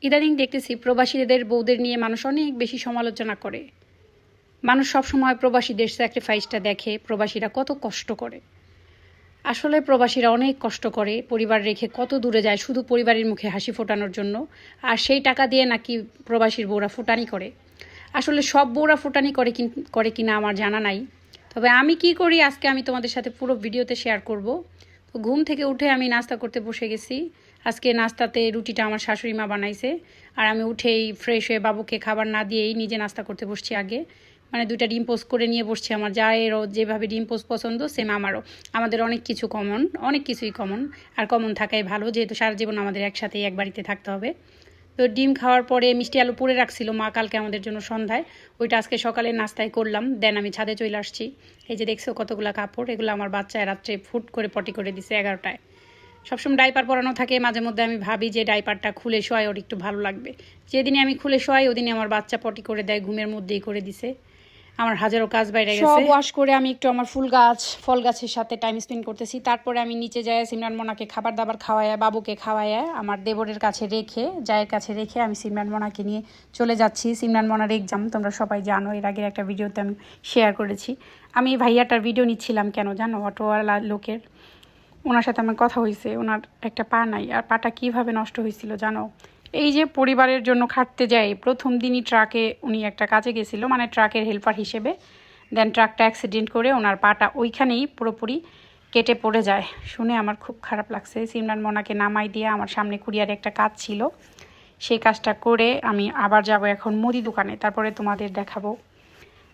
ইদানিং দেখতেছি প্রবাসীদের বউদের নিয়ে মানুষ অনেক বেশি সমালোচনা করে। মানুষ সবসময় প্রবাসীদের স্যাক্রিফাইসটা দেখে, প্রবাসীরা কত কষ্ট করে। আসলে প্রবাসীরা অনেক কষ্ট করে, পরিবার রেখে কত দূরে যায় শুধু পরিবারের মুখে হাসি ফোটানোর জন্য। আর সেই টাকা দিয়ে নাকি প্রবাসীর বউরা ফুটানি করে। আসলে সব বউরা ফুটানি করে কিনা আমার জানা নাই, তবে আমি কি করি আজকে আমি তোমাদের সাথে পুরো ভিডিওতে শেয়ার করব। তো ঘুম থেকে উঠে আমি নাস্তা করতে বসে গেছি। আজকে নাস্তাতে রুটিটা আমার শাশুড়ি মা বানাইছে, আর আমি উঠেই ফ্রেশ হয়ে বাবুকে খাবার না দিয়েই নিজে নাস্তা করতে বসছি আগে। মানে 2টা ডিম পোস্ট করে নিয়ে বসছি। আমার যায়েরও যেভাবে ডিম পোস্ট পছন্দ সেম আমারও। আমাদের অনেক কিছুই কমন, আর কমন থাকাই ভালো, যেহেতু সারা জীবন আমাদের একসাথেই এক বাড়িতে থাকতে হবে। তো ডিম খাওয়ার পরে মিষ্টি আলু পুড়ে রাখছিল মা কালকে আমাদের জন্য সন্ধ্যায়, ওইটা আজকে সকালে নাস্তায় করলাম। দেন আমি ছাদে চলে আসছি। এই যে দেখছো কতগুলো কাপড়, এগুলো আমার বাচ্চায় রাত্রে ফুট করে পটি করে দিছে 11টায়। সবসময় ডাইপার পরানো থাকে, মাঝে মধ্যে আমি ভাবি যে ডাইপারটা খুলে শোয়াই ওর একটু ভালো লাগবে। যেদিনে আমি খুলে শোয়াই ওদিনে আমার বাচ্চা পটি করে দেয়, ঘুমের মধ্যেই করে দিছে। আমার হাজারো কাজ বাইরে গেছে। সব ওয়াশ করে আমি একটু আমার ফল গাছের সাথে টাইম স্পেন্ড করতেছি। তারপরে আমি নিচে যাই সিমরান মোনাকে খাবার দাবার খাওয়ায়, বাবুকে খাওয়ায়, আমার দেবরের কাছে রেখে, জায়ের কাছে রেখে আমি সিমরান মোনাকে নিয়ে চলে যাচ্ছি। সিমরান মোনার এক্সাম, তোমরা সবাই জানো, এর আগের একটা ভিডিওতে আমি শেয়ার করেছি। আমি ভাইয়াটার ভিডিও নিচ্ছিলাম কেন জানো, অটোওয়ালা লোকের, ওনার সাথে আমার কথা হয়েছে। ওনার একটা পা নাই, আর পাটা কিভাবে নষ্ট হয়েছিল জানো? এই যে পরিবারের জন্য খাটতে যায়, প্রথম দিনই ট্রাকে উনি একটা কাজে গেছিল, মানে ট্রাকের হেল্পার হিসেবে। দেন ট্রাকটা অ্যাক্সিডেন্ট করে ওনার পাটা ওইখানেই পুরোপুরি কেটে পড়ে যায়। শুনে আমার খুব খারাপ লাগছে। সিমরান মোনাকে নামাই দিয়ে আমার সামনে কুরিয়ারে একটা কাজ ছিল, সেই কাজটা করে আমি আবার যাব এখন মুদি দোকানে। তারপরে তোমাদের দেখাবো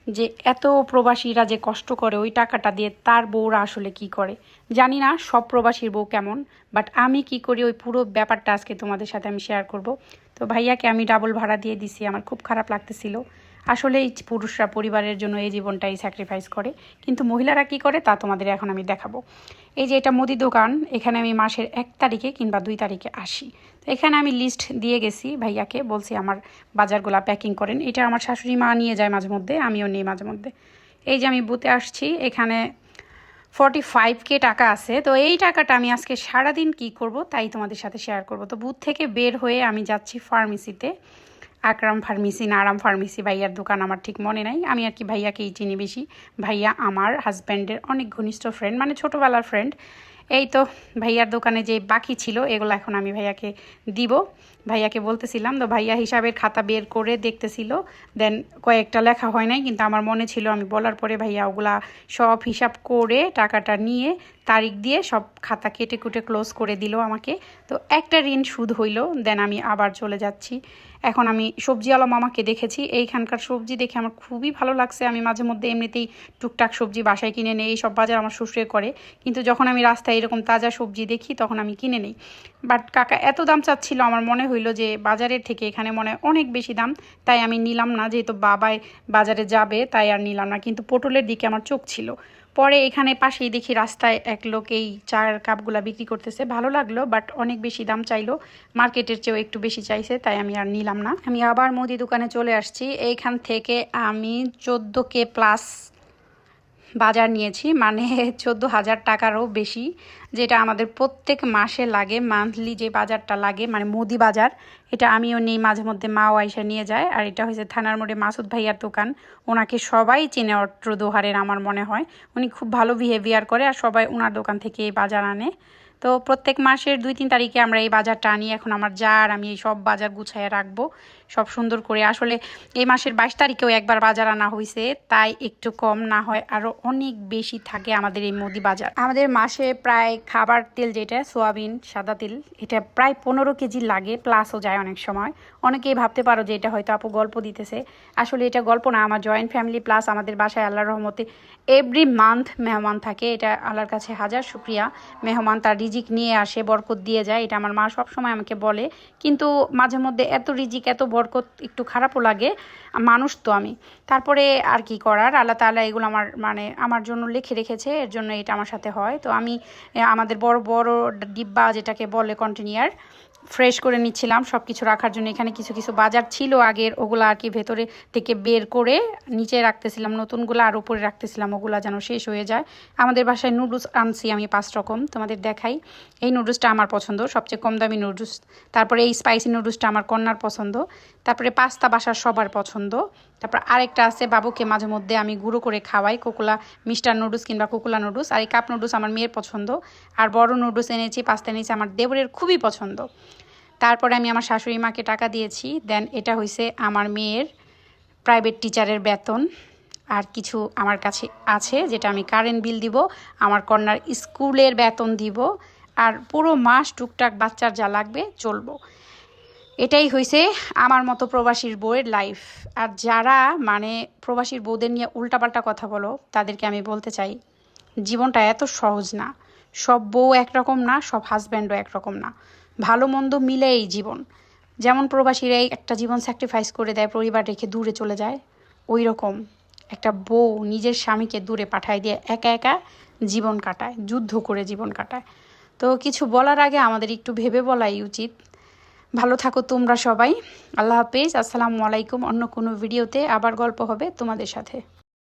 যে এত প্রবাসীরা যে কষ্ট করে ওই টাকাটা দিয়ে তার বউরা আসলে কি করে। জানি না সব প্রবাসীর বউ কেমন, বাট আমি কি করি ওই পুরো ব্যাপারটা আজকে তোমাদের সাথে আমি শেয়ার করব। তো ভাইয়াকে আমি ডাবল ভাড়া দিয়ে দিছি, আমার খুব খারাপ লাগতেছিল। আসলে এই পুরুষরা পরিবারের জন্য এই জীবনটাই স্যাক্রিফাইস করে, কিন্তু মহিলারা কি করে তা তোমাদের এখন আমি দেখাবো। এই যে এটা মুদি দোকান, এখানে আমি মাসের 1 তারিখে কিংবা 2 তারিখে আসি। তো এখানে আমি লিস্ট দিয়ে গেছি ভাইয়াকে, বলছি আমার বাজারগুলা প্যাকিং করেন। এটা আমার শাশুড়ি মা নিয়ে যায় মাঝে মধ্যে, আমিও নিই মাঝে মধ্যে। এই যে আমি বুথে আসছি, এখানে 45K টাকা আছে। তো এই টাকাটা আমি আজকে সারাদিন কি করব তাই তোমাদের সাথে শেয়ার করব। তো বুথ থেকে বের হয়ে আমি যাচ্ছি ফার্মেসিতে, আকরাম ফার্মেসি না আরাম ফার্মেসি, ভাইয়ার দোকান আমার ঠিক মনে নাই। আমি আর কি ভাইয়াকেই চিনি বেশি। ভাইয়া আমার হাজব্যান্ডের অনেক ঘনিষ্ঠ ফ্রেন্ড, মানে ছোটোবেলার ফ্রেন্ড। এই তো ভাইয়ার দোকানে যে বাকি ছিল এগুলো এখন আমি ভাইয়াকে দিব। ভাইয়াকে বলতেছিলাম, তো ভাইয়া হিসাবের খাতা বের করে দেখতেছিল। দেন কয়েকটা লেখা হয় নাই, কিন্তু আমার মনে ছিল, আমি বলার পরে ভাইয়া ওগুলা সব হিসাব করে টাকাটা নিয়ে তারিখ দিয়ে সব খাতা কেটে কুটে ক্লোজ করে দিল আমাকে। তো একটা ঋণ সুদ হইল। দেন আমি আবার চলে যাচ্ছি। এখন আমি সবজিওয়ালা মামাকে দেখেছি, এইখানকার সবজি দেখে আমার খুবই ভালো লাগছে। আমি মাঝে মধ্যে এমনিতেই টুকটাক সবজি বাসায় কিনে নেই, এইসব বাজার আমার শ্বশুরে করে, কিন্তু যখন আমি রাস্তায় এরকম তাজা সবজি দেখি তখন আমি কিনে নিই। বাট কাকা এত দাম চাচ্ছিল, আমার মনে হইলো যে বাজারের থেকে এখানে মনে হয় অনেক বেশি দাম, তাই আমি নিলাম না। যেহেতু বাবাই বাজারে যাবে তাই আর নিলাম না, কিন্তু পটলের দিকে আমার চোখ ছিল। পরে এখানে পাশেই দেখি রাস্তায় এক লোক এই চায়ের কাপগুলা বিক্রি করতেছে, ভালো লাগলো, বাট অনেক বেশি দাম চাইলো, মার্কেটের চেয়েও একটু বেশি চাইছে, তাই আমি আর নিলাম না। আমি আবার মুদি দোকানে চলে আসছি। এইখান থেকে আমি 14K প্লাস বাজার নিয়েছি, মানে 14,000 টাকারও বেশি, যেটা আমাদের প্রত্যেক মাসে লাগে, মান্থলি যে বাজারটা লাগে, মানে মুদি বাজার। এটা আমিও নেই মাঝে মধ্যে, মাও আইসা নিয়ে যায়। আর এটা হয়েছে থানার মোড়ে মাসুদ ভাইয়ার দোকান। ওনাকে সবাই চেনে অট্র দোহারের, আমার মনে হয় উনি খুব ভালো বিহেভিয়ার করে, আর সবাই ওনার দোকান থেকে এই বাজার আনে। তো প্রত্যেক মাসের 2-3 তারিখে আমরা এই বাজারটা আনি। এখন আমার যা আর আমি এই সব বাজার গুছাইয়ে রাখবো সব সুন্দর করে। আসলে এই মাসের 22 তারিখেও একবার বাজার আনা হয়েছে, তাই একটু কম না হয় আরও অনেক বেশি থাকে আমাদের এই মুদি বাজার। আমাদের মাসে প্রায় খাবার তেল যেটা সোয়াবিন সাদা তেল, এটা প্রায় 15 কেজি লাগে, প্লাসও যায় অনেক সময়। অনেকেই ভাবতে পারো যে এটা হয়তো আপু গল্প দিতেছে, আসলে এটা গল্প না। আমার জয়েন্ট ফ্যামিলি, প্লাস আমাদের বাসায় আল্লাহর রহমতে এভরি মান্থ মেহমান থাকে। এটা আল্লাহর কাছে হাজার শুক্রিয়া। মেহমান তার রিজিক নিয়ে আসে, বরকত দিয়ে যায়, এটা আমার মা সবসময় আমাকে বলে। কিন্তু মাঝে মধ্যে এত রিজিক এত বরকত একটু খারাপও লাগে, মানুষ তো আমি। তারপরে আর কি করার, আল্লাহ তাআলা এগুলো আমার জন্য লিখে রেখেছে, এর জন্য এটা আমার সাথে হয়। তো আমি আমাদের বড় বড় ডিব্বা যেটাকে বলে কন্টেনার, ফ্রেশ করে নিচ্ছিলাম সব কিছু রাখার জন্য। এখানে কিছু কিছু বাজার ছিল আগের, ওগুলো আর কি ভেতরে থেকে বের করে নিচে রাখতেছিলাম, নতুনগুলো আর উপরে রাখতেছিলাম, ওগুলো যেন শেষ হয়ে যায়। আমাদের বাসায় নুডলস আনছি আমি 5 রকম, তোমাদের দেখাই। এই নুডলসটা আমার পছন্দ, সবচেয়ে কম দামি নুডলস। তারপরে এই স্পাইসি নুডলসটা আমার কন্যার পছন্দ। তারপরে পাস্তা বাসার সবার পছন্দ। তারপর আরেকটা আছে বাবুকে মাঝে মধ্যে আমি গুঁড়ো করে খাওয়াই, কোকোলা মিস্টার নুডলস কিংবা কোকোলা নুডলস। আর এই কাপ নুডলস আমার মেয়ের পছন্দ। আর বড় নুডলস এনেছি, পাস্তা এনেছি আমার দেবরের খুবই পছন্দ। তারপরে আমি আমার শাশুড়ি মাকে টাকা দিয়েছি। দেন এটা হয়েছে আমার মেয়ের প্রাইভেট টিচারের বেতন। আর কিছু আমার কাছে আছে যেটা আমি কারেন্ট বিল দিব, আমার কন্যার স্কুলের বেতন দিব, আর পুরো মাস টুকটাক বাচ্চার যা লাগবে চলবো। এটাই হয়েছে আমার মতো প্রবাসীর বউয়ের লাইফ। আর যারা মানে প্রবাসীর বউদের নিয়ে উল্টাপাল্টা কথা বলো, তাদেরকে আমি বলতে চাই জীবনটা এত সহজ না। সব বউ একরকম না, সব হাজব্যান্ডও একরকম না। ভালো মন্দ মিলেই জীবন। যেমন প্রবাসীরাই একটা জীবন স্যাক্রিফাইস করে দেয়, পরিবার রেখে দূরে চলে যায়, ওই রকম একটা বউ নিজের স্বামীকে দূরে পাঠায় দিয়ে একা একা জীবন কাটায়, যুদ্ধ করে জীবন কাটায়। তো কিছু বলার আগে আমাদের একটু ভেবে বলাই উচিত। ভালো থাকো তোমরা সবাই। আল্লাহ হাফেজ, আসসালামু আলাইকুম। অন্য কোনো ভিডিওতে আবার গল্প হবে তোমাদের সাথে।